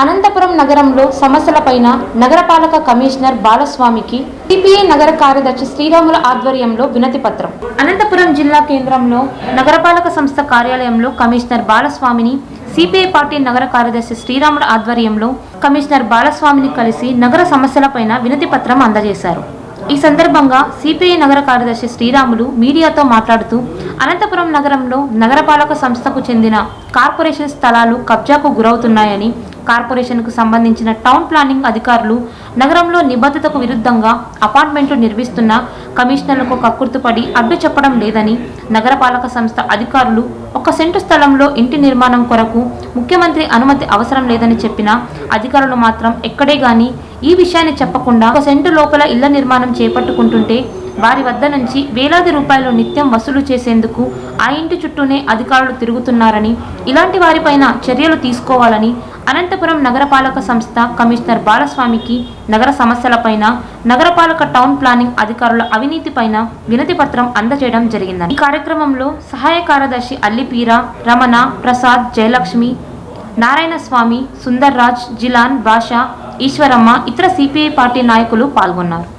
అనంతపురం నగరంలో సమస్యలపైన నగరపాలక కమిషనర్ బాలస్వామికి సిపిఐ నగర కార్యదర్శి శ్రీరాముల ఆధ్వర్యంలో వినతి పత్రం. అనంతపురం జిల్లా కేంద్రంలో నగరపాలక సంస్థ కార్యాలయంలో కమిషనర్ బాలస్వామిని సిపిఐ పార్టీ నగర కార్యదర్శి శ్రీరాముల ఆధ్వర్యంలో కమిషనర్ బాలస్వామిని కలిసి నగర సమస్యలపైన వినతి పత్రం అందజేశారు. ఈ సందర్భంగా సిపిఐ నగర కార్యదర్శి శ్రీరాములు మీడియాతో మాట్లాడుతూ అనంతపురం నగరంలో నగరపాలక సంస్థకు చెందిన కార్పొరేషన్ స్థలాలు కబ్జాకు గురవుతున్నాయని, కార్పొరేషన్కు సంబంధించిన టౌన్ ప్లానింగ్ అధికారులు నగరంలో నిబద్ధతకు విరుద్ధంగా అపార్ట్మెంట్లు నిర్మిస్తున్న కమిషనర్లకు కక్కుర్తుపడి అడ్డు చెప్పడం లేదని, నగరపాలక సంస్థ అధికారులు 1 సెంటు స్థలంలో ఇంటి నిర్మాణం కొరకు ముఖ్యమంత్రి అనుమతి అవసరం లేదని చెప్పిన అధికారులు మాత్రం ఎక్కడే గాని ఈ విషయాన్ని చెప్పకుండా 1 సెంటు లోపల ఇళ్ల నిర్మాణం చేపట్టుకుంటుంటే వారి వద్ద నుంచి వేలాది రూపాయలు నిత్యం వసూలు చేసేందుకు ఆ ఇంటి చుట్టూనే అధికారులు తిరుగుతున్నారని, ఇలాంటి వారిపైన చర్యలు తీసుకోవాలని అనంతపురం నగరపాలక సంస్థ కమిషనర్ బాలస్వామికి నగర సమస్యలపైన, నగరపాలక టౌన్ ప్లానింగ్ అధికారుల అవినీతిపైన వినతి పత్రం అందజేయడం జరిగిందని. ఈ కార్యక్రమంలో సహాయ కార్యదర్శి అల్లిపీర, రమణ, ప్రసాద్, జయలక్ష్మి, నారాయణ స్వామి, సుందర్ రాజ్, జిలాన్, భాషా, ఈశ్వరమ్మ, ఇతర సిపిఐ పార్టీ నాయకులు పాల్గొన్నారు.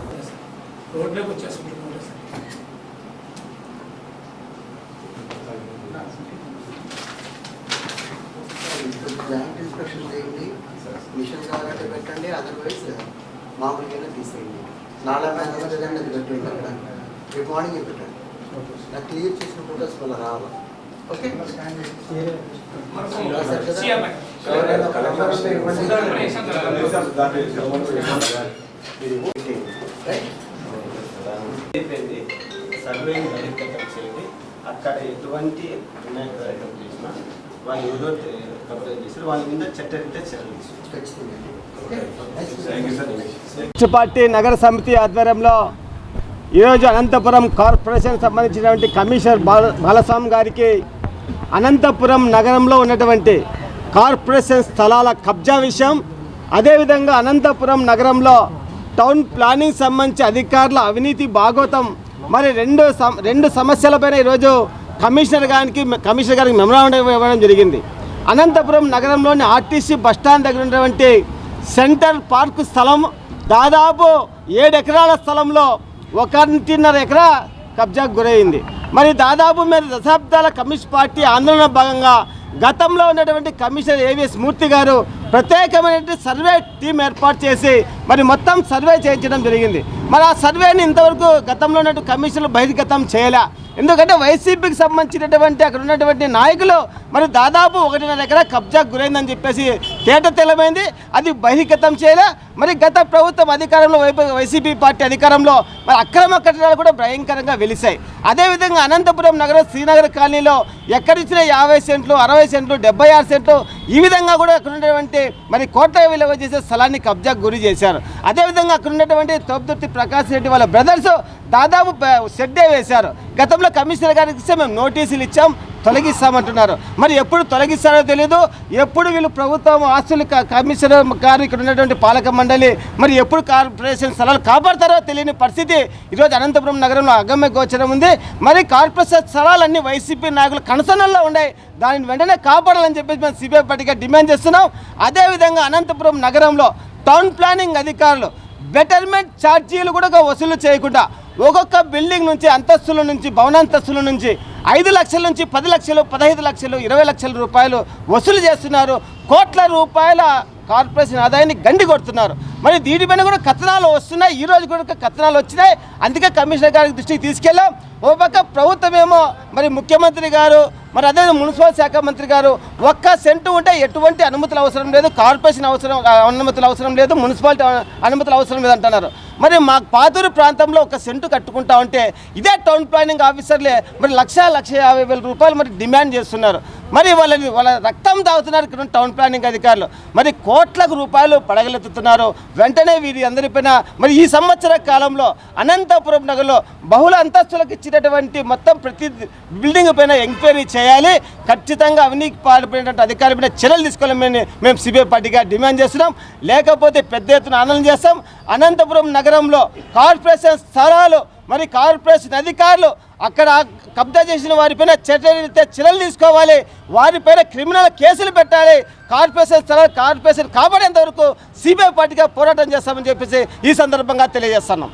జాయింట్ ఇన్స్పెక్షన్ చేయండి, మిషన్ కావాలంటే పెట్టండి, అదర్వైజ్ మామూలుగానే తీసేయండి. నాలా బ్యాంక్ లేదండి అది పెట్టండి, అక్కడ రేపు మార్నింగ్ పెట్టండి. నాకు క్లియర్ చేసిన ఫోటోస్ వల్ల రావాలి. ఓకే సర్వేని చేయండి. అక్కడ ఎటువంటి చేసినా వాళ్ళు ఏదో కబ్జా చేశారు, వాళ్ళ మీద చట్టరీత్యా చర్యలు తీసుకుంటారు. పార్టీ నగర సమితి ఆధ్వర్యంలో ఈరోజు అనంతపురం కార్పొరేషన్ సంబంధించినటువంటి కమిషనర్ బాలస్వామి గారికి అనంతపురం నగరంలో ఉన్నటువంటి కార్పొరేషన్ స్థలాల కబ్జా విషయం, అదేవిధంగా అనంతపురం నగరంలో టౌన్ ప్లానింగ్ సంబంధించి అధికారుల అవినీతి భాగోతం, మరి రెండు సమస్యలపైన ఈరోజు కమిషనర్ గారికి మెమరాండం ఇవ్వడం జరిగింది. అనంతపురం నగరంలోని ఆర్టీసీ బస్టాండ్ దగ్గర ఉన్నటువంటి సెంటర్ పార్కు స్థలం దాదాపు 7 ఎకరాల స్థలంలో 1.5 ఎకరా కబ్జాకు గురైంది. మరి దాదాపు మీరు దశాబ్దాల కమ్యూనిస్ట్ పార్టీ ఆందోళన భాగంగా గతంలో ఉన్నటువంటి కమిషనర్ ఏవిఎస్ మూర్తి గారు ప్రత్యేకమైనటువంటి సర్వే టీం ఏర్పాటు చేసి మరి మొత్తం సర్వే చేయించడం జరిగింది. మరి ఆ సర్వేని ఇంతవరకు గతంలో ఉన్నటువంటి కమిషనర్లు బహిర్గతం చేయలే. ఎందుకంటే వైసీపీకి సంబంధించినటువంటి అక్కడ ఉన్నటువంటి నాయకులు మరి దాదాపు 1.5 ఎకరా కబ్జాకు గురైందని చెప్పేసి తేట తెలమైంది. అది బహిర్గతం చేయలే. మరి గత ప్రభుత్వం అధికారంలో వైసీపీ పార్టీ అధికారంలో మరి అక్రమ కట్టడాలు కూడా భయంకరంగా వెలిశాయి. అదేవిధంగా అనంతపురం నగరం శ్రీనగర్ కాలనీలో ఎక్కడిచ్చిన 50 సెంట్లు, 60 సెంట్లు, 76 సెంట్లు ఈ విధంగా కూడా అక్కడ ఉన్నటువంటి మరి కోట్ల విలువ చేసే స్థలాన్ని కబ్జాకు గురి చేశారు. అదేవిధంగా అక్కడ ఉన్నటువంటి తోపుదుర్తి ప్రకాష్ రెడ్డి వాళ్ళ బ్రదర్స్ దాదాపు షెడ్డే వేశారు. గతంలో కమిషనర్ గారికి ఇస్తే మేము నోటీసులు ఇచ్చాం, తొలగిస్తామంటున్నారు. మరి ఎప్పుడు తొలగిస్తారో తెలియదు. ఎప్పుడు వీళ్ళు ప్రభుత్వం ఆస్తులు కమిషనర్ గారు ఇక్కడ ఉన్నటువంటి పాలక మండలి మరి ఎప్పుడు కార్పొరేషన్ స్థలాలు కాపాడతారో తెలియని పరిస్థితి ఈరోజు అనంతపురం నగరంలో అగమ్య గోచరం ఉంది. మరి కార్పొరేషన్ స్థలాలన్నీ వైసీపీ నాయకులు కనసనల్లో ఉన్నాయి. దానిని వెంటనే కాపాడాలని చెప్పేసి మేము సిపిఐ పార్టీగా డిమాండ్ చేస్తున్నాం. అదేవిధంగా అనంతపురం నగరంలో టౌన్ ప్లానింగ్ అధికారులు బెటర్మెంట్ ఛార్జీలు కూడా వసూలు చేయకుండా ఒక్కొక్క బిల్డింగ్ నుంచి అంతస్తుల నుంచి భవనాంతస్తుల నుంచి 5 లక్షల నుంచి 10 లక్షలు, 15 లక్షలు, 20 లక్షల రూపాయలు వసూలు చేస్తున్నారు. కోట్ల రూపాయల కార్పొరేషన్ ఆదాయాన్ని గండి కొడుతున్నారు. మరి దీనిపైన కూడా కథనాలు వస్తున్నాయి. ఈరోజు కూడా కథనాలు వచ్చినాయి. అందుకే కమిషనర్ గారి దృష్టికి తీసుకెళ్ళాం. ఓ పక్క ప్రభుత్వం ఏమో మరి ముఖ్యమంత్రి గారు మరి అదే మున్సిపల్ శాఖ మంత్రి గారు 1 సెంటు ఉంటే ఎటువంటి అనుమతులు అవసరం లేదు, కార్పొరేషన్ అనుమతులు అవసరం లేదు, మున్సిపాలిటీ అనుమతులు అవసరం లేదు అంటున్నారు. మరి మా పాతూరు ప్రాంతంలో 1 సెంటు కట్టుకుంటా ఉంటే ఇదే టౌన్ ప్లానింగ్ ఆఫీసర్లే మరి 1,50,000 రూపాయలు మరి డిమాండ్ చేస్తున్నారు. మరి వాళ్ళ రక్తం తాగుతున్నారు ఇక్కడ టౌన్ ప్లానింగ్ అధికారులు. మరి కోట్ల రూపాయలు పడగలెత్తుతున్నారు. వెంటనే వీరి అందరిపైన మరి ఈ సంవత్సర కాలంలో అనంతపురం నగరంలో బహుళ అంతస్తులకు ఇచ్చినటువంటి మొత్తం ప్రతి బిల్డింగ్ పైన ఎంక్వైరీ చేయాలి. ఖచ్చితంగా అవినీతి పాల్పడినటువంటి అధికారులపైన చర్యలు తీసుకోవాలని మేము సిపిఐ పార్టీగా డిమాండ్ చేస్తున్నాం. లేకపోతే పెద్ద ఎత్తున ఆందోళన చేస్తాం. అనంతపురం నగరంలో కార్పొరేషన్ స్థలాలు మరి కార్పొరేషన్ అధికారులు అక్కడ కబ్జా చేసిన వారిపైన చర్యలు తీసుకోవాలి, వారిపైన క్రిమినల్ కేసులు పెట్టాలి. కార్పొరేషన్ కాపాడేంత వరకు సిబిఐ పార్టీగా పోరాటం చేస్తామని చెప్పేసి ఈ సందర్భంగా తెలియజేస్తున్నాం.